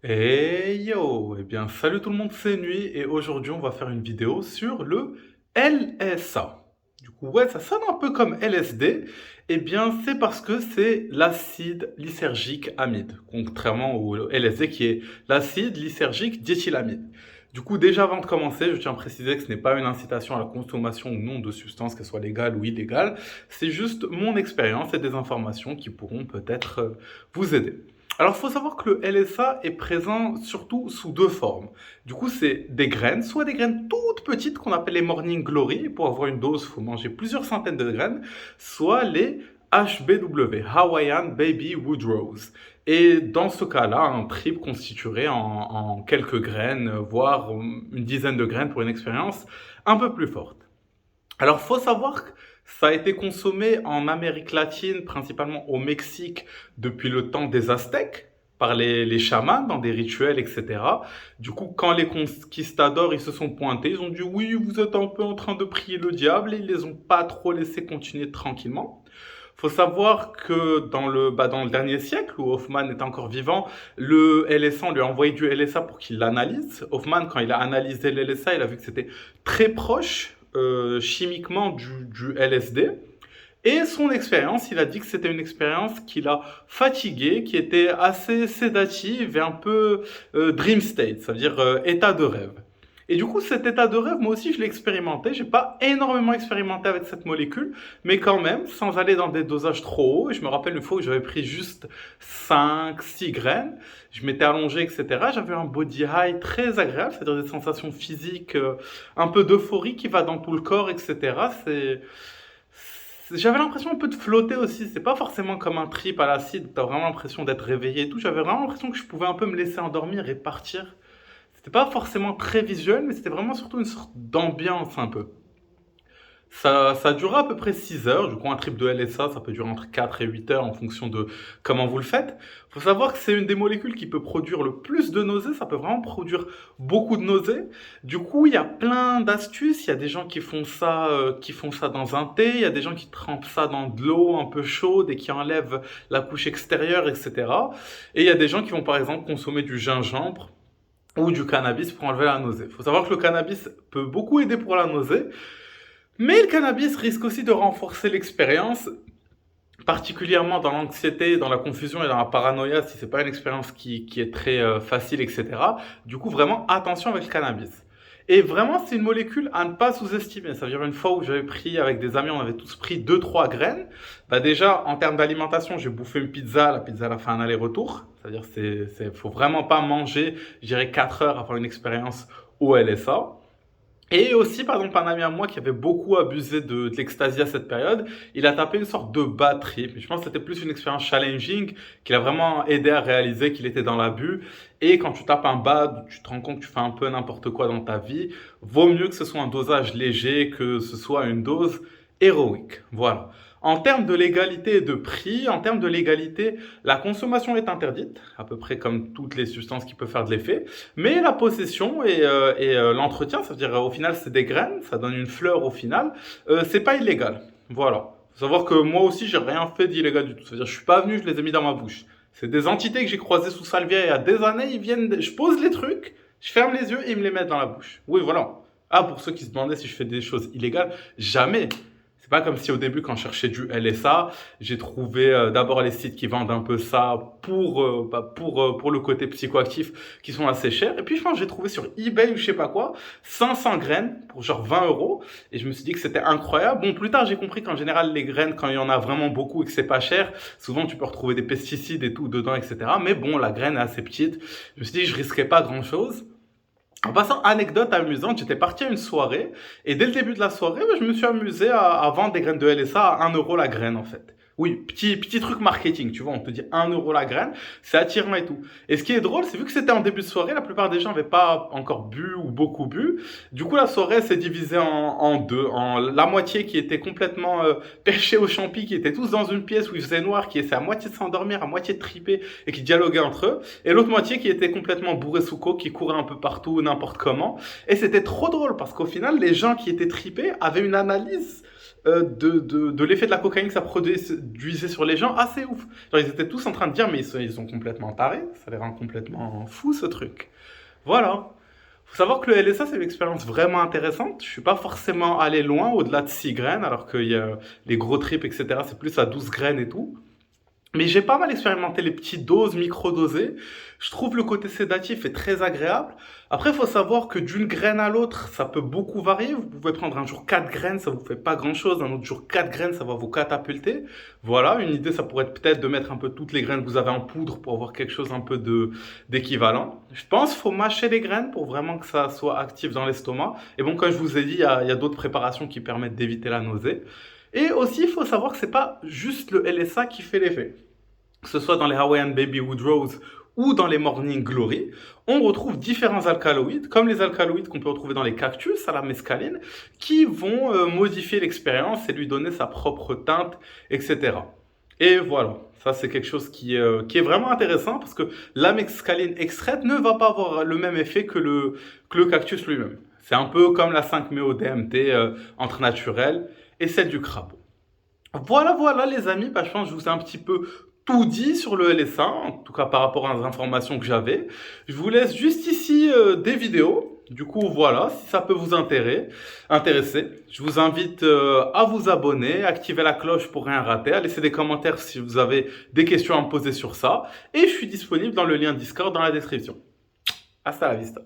Hey yo! Eh bien, salut tout le monde, c'est Nuit et aujourd'hui on va faire une vidéo sur le LSA. Du coup, ouais, ça sonne un peu comme LSD. Eh bien, c'est parce que c'est l'acide lysergique amide, contrairement au LSD qui est l'acide lysergique diéthylamide. Du coup, déjà avant de commencer, je tiens à préciser que ce n'est pas une incitation à la consommation ou non de substances, qu'elles soient légales ou illégales. C'est juste mon expérience et des informations qui pourront peut-être vous aider. Alors, il faut savoir que le LSA est présent surtout sous deux formes. Du coup, c'est des graines, soit des graines toutes petites qu'on appelle les Morning Glory. Pour avoir une dose, il faut manger plusieurs centaines de graines, soit les HBW, Hawaiian Baby Wood Rose. Et dans ce cas-là, un trip constituerait en quelques graines, voire une dizaine de graines pour une expérience un peu plus forte. Alors, faut savoir que ça a été consommé en Amérique latine, principalement au Mexique, depuis le temps des Aztèques, par les chamans, dans des rituels, etc. Du coup, quand les conquistadors ils se sont pointés, ils ont dit oui, vous êtes un peu en train de prier le diable, et ils les ont pas trop laissé continuer tranquillement. Faut savoir que dans le dernier siècle, où Hoffman était encore vivant, le LSA, on lui a envoyé du LSA pour qu'il l'analyse. Hoffman, quand il a analysé le LSA, il a vu que c'était très proche chimiquement du LSD. Et son expérience, il a dit que c'était une expérience qui l'a fatigué, qui était assez sédative et un peu dream state, ça veut dire état de rêve. Et du coup, cet état de rêve, moi aussi, je l'ai expérimenté. J'ai pas énormément expérimenté avec cette molécule, mais quand même, sans aller dans des dosages trop hauts. Et je me rappelle une fois où j'avais pris juste 5, 6 graines. Je m'étais allongé, etc. J'avais un body high très agréable, c'est-à-dire des sensations physiques, un peu d'euphorie qui va dans tout le corps, etc. J'avais l'impression un peu de flotter aussi. C'est pas forcément comme un trip à l'acide. T'as vraiment l'impression d'être réveillé et tout. J'avais vraiment l'impression que je pouvais un peu me laisser endormir et partir. C'était pas forcément très visuel, mais c'était vraiment surtout une sorte d'ambiance un peu. Ça durera à peu près 6 heures. Du coup, un trip de LSA, ça peut durer entre 4 et 8 heures en fonction de comment vous le faites. Il faut savoir que c'est une des molécules qui peut produire le plus de nausées. Ça peut vraiment produire beaucoup de nausées. Du coup, il y a plein d'astuces. Il y a des gens qui font ça dans un thé. Il y a des gens qui trempent ça dans de l'eau un peu chaude et qui enlèvent la couche extérieure, etc. Et il y a des gens qui vont par exemple consommer du gingembre ou du cannabis pour enlever la nausée. Il faut savoir que le cannabis peut beaucoup aider pour la nausée, mais le cannabis risque aussi de renforcer l'expérience, particulièrement dans l'anxiété, dans la confusion et dans la paranoïa, si c'est pas une expérience qui est très facile, etc. Du coup, vraiment, attention avec le cannabis. Et vraiment, c'est une molécule à ne pas sous-estimer. Ça veut dire une fois où j'avais pris avec des amis, on avait tous pris deux-trois graines. Bah déjà, en termes d'alimentation, j'ai bouffé une pizza. La pizza, elle a fait un aller-retour. C'est-à-dire, faut vraiment pas manger, je dirais, 4 heures avant une expérience au LSA. Et aussi, par exemple, un ami à moi qui avait beaucoup abusé de l'ecstasy à cette période, il a tapé une sorte de bad trip. Je pense que c'était plus une expérience challenging qui l'a vraiment aidé à réaliser qu'il était dans l'abus. Et quand tu tapes un bad, tu te rends compte que tu fais un peu n'importe quoi dans ta vie. Vaut mieux que ce soit un dosage léger que ce soit une dose héroïque. Voilà. En termes de légalité et de prix, en termes de légalité, la consommation est interdite, à peu près comme toutes les substances qui peuvent faire de l'effet. Mais la possession et l'entretien, ça veut dire au final c'est des graines, ça donne une fleur au final, c'est pas illégal. Voilà. Faut savoir que moi aussi j'ai rien fait d'illégal du tout. C'est-à-dire je suis pas venu, je les ai mis dans ma bouche. C'est des entités que j'ai croisées sous Salvia il y a des années, ils viennent, je pose les trucs, je ferme les yeux et ils me les mettent dans la bouche. Oui, voilà. Ah, pour ceux qui se demandaient si je fais des choses illégales, jamais. C'est pas comme si au début, quand je cherchais du LSA, j'ai trouvé d'abord les sites qui vendent un peu ça pour le côté psychoactif qui sont assez chers. Et puis je pense que j'ai trouvé sur eBay ou je sais pas quoi 500 graines pour genre 20 euros. Et je me suis dit que c'était incroyable. Bon, plus tard, j'ai compris qu'en général, les graines, quand il y en a vraiment beaucoup et que c'est pas cher, souvent tu peux retrouver des pesticides et tout dedans, etc. Mais bon, la graine est assez petite. Je me suis dit, je risquais pas grand chose. En passant, anecdote amusante, j'étais parti à une soirée et dès le début de la soirée, je me suis amusé à vendre des graines de LSA à 1 euro la graine en fait. Oui, petit truc marketing, tu vois, on te dit 1 euro la graine, c'est attirant et tout. Et ce qui est drôle, c'est vu que c'était en début de soirée, la plupart des gens n'avaient pas encore bu ou beaucoup bu. Du coup, la soirée s'est divisée en deux. En la moitié qui était complètement pêchée au champi, qui étaient tous dans une pièce où il faisait noir, qui essaient à moitié de s'endormir, à moitié de triper et qui dialoguaient entre eux. Et l'autre moitié qui était complètement bourrée sous coke, qui courait un peu partout, n'importe comment. Et c'était trop drôle parce qu'au final, les gens qui étaient tripés avaient une analyse de l'effet de la cocaïne que ça produisait sur les gens, assez ouf. Genre, ils étaient tous en train de dire, mais ils sont complètement tarés, ça les rend complètement fous ce truc. Voilà. Faut savoir que le LSA, c'est une expérience vraiment intéressante. Je suis pas forcément allé loin, au-delà de 6 graines, alors qu'il y a les gros trips, etc. C'est plus à 12 graines et tout. Mais j'ai pas mal expérimenté les petites doses micro-dosées. Je trouve le côté sédatif est très agréable. Après, il faut savoir que d'une graine à l'autre, ça peut beaucoup varier. Vous pouvez prendre un jour 4 graines, ça vous fait pas grand-chose. Un autre jour 4 graines, ça va vous catapulter. Voilà, une idée, ça pourrait être peut-être de mettre un peu toutes les graines que vous avez en poudre pour avoir quelque chose un peu d'équivalent. Je pense qu'il faut mâcher les graines pour vraiment que ça soit actif dans l'estomac. Et bon, comme je vous ai dit, il y a d'autres préparations qui permettent d'éviter la nausée. Et aussi, il faut savoir que c'est pas juste le LSA qui fait l'effet. Que ce soit dans les Hawaiian Baby Woodrose ou dans les Morning Glory, on retrouve différents alcaloïdes, comme les alcaloïdes qu'on peut retrouver dans les cactus à la mescaline, qui vont modifier l'expérience et lui donner sa propre teinte, etc. Et voilà, ça c'est quelque chose qui est vraiment intéressant parce que la mescaline extraite ne va pas avoir le même effet que le cactus lui-même. C'est un peu comme la 5-MeO-DMT entre naturel et celle du crabe. Voilà, voilà les amis, bah, je pense que je vous ai un petit peu tout dit sur le LSA, en tout cas par rapport aux informations que j'avais. Je vous laisse juste ici des vidéos. Du coup, voilà, si ça peut vous intéresser, je vous invite à vous abonner, activer la cloche pour rien rater, à laisser des commentaires si vous avez des questions à me poser sur ça. Et je suis disponible dans le lien Discord dans la description. Hasta la vista.